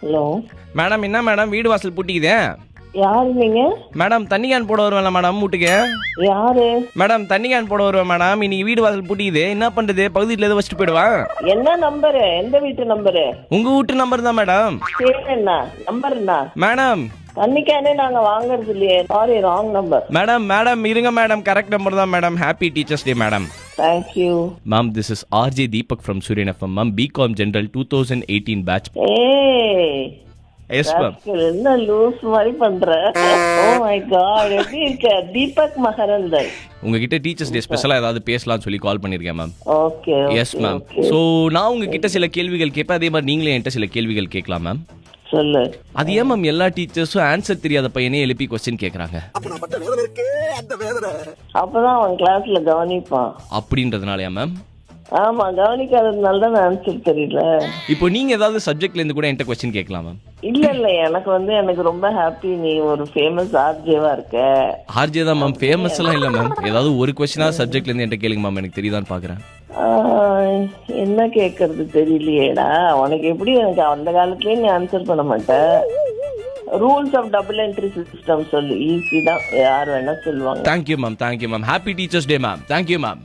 Hello madam என்ன madam வீடு வாசல் பூட்டிக்குதே? யாரு நீங்க? மேடம் தண்ணி கேன் போட வருவேன்ல மேடம் வீட்டுக்கு. யாரு? மேடம் தண்ணி கேன் போட வருவேன் மேடம். இன்னைக்கு வீடு வாசல் பூட்டிக்குது, என்ன பண்றது? பகுதியில் எதுவும் வச்சுட்டு போயிடுவான். என்ன நம்பரு? எந்த வீட்டு நம்பரு? உங்க வீட்டு நம்பர் தான் மேடம். பேர் என்ன? நம்பர் என்ன? மேடம் தண்ணிக்கானே நாங்க வாங்குறது இல்லையே. Sorry, wrong number. Madam madam இருங்க மேடம், கரெக்ட் நம்பர் தான் madam. Happy teachers day madam. Thank you. Ma'am this is RJ Deepak from Suriyan FM ma'am, BCom general 2018 batch. ஏய் எஸ் மேம். என்ன லூஸ் மாதிரி பண்ற? ஓ மை காட், எப்படி இருக்க? தீபக் மகரந்தன். உங்ககிட்ட டீச்சர்ஸ் டே ஸ்பெஷலா ஏதாவது பேசலாம்னு சொல்லி கால் பண்ணிருக்கேன் ma'am. Okay yes ma'am. So நான் உங்ககிட்ட சில கேள்விகள் கேட்பேன், அதே மாதிரி நீங்களே என்கிட்ட சில கேள்விகள் கேட்கலாம் மேம். சொல்லு. அது ஏன் மேம் எல்லா டீச்சர்ஸும் ஆன்சர் தெரியாத பையனே எழுப்பி கொஸ்டின் கேட்கறாங்க? அப்பதான் அவன் கிளாஸ்ல கவனிப்பான். அப்படின்றதுனாலயா மேம்? ஆமா, கவனிக்காததுனால தான் ஆன்சர் தெரியல. இப்போ நீங்க ஏதாவது சப்ஜெக்ட்ல இருந்து கூட என்கிட்ட கொஸ்டின் கேட்கலாம் மேம். இல்ல எனக்கு ரொம்ப ஹாப்பி, நீ ஒரு ஃபேமஸ் ஆர்ஜேவா இருக்க. ஆர்ஜே தான் மேம், ஃபேமஸ் எல்லாம் இல்ல மேம். ஏதாவது ஒரு கொஸ்டினா சப்ஜெக்ட்ல இருந்து என்கிட்ட கேளுங்க மேம், எனக்கு தெரியுதான்னு பாக்குறேன். என்ன கேக்குறது தெரியலையேடா உனக்கு. எப்படி எனக்கு அந்த காலத்துலயே நீ ஆன்சர் பண்ண மாட்ட. Rules of double entry system சொல்லு, ஈஸி தான், யார் வேணா சொல்லுவாங்க. Thank you ma'am, thank you ma'am. Happy teachers day ma'am. Thank you ma'am.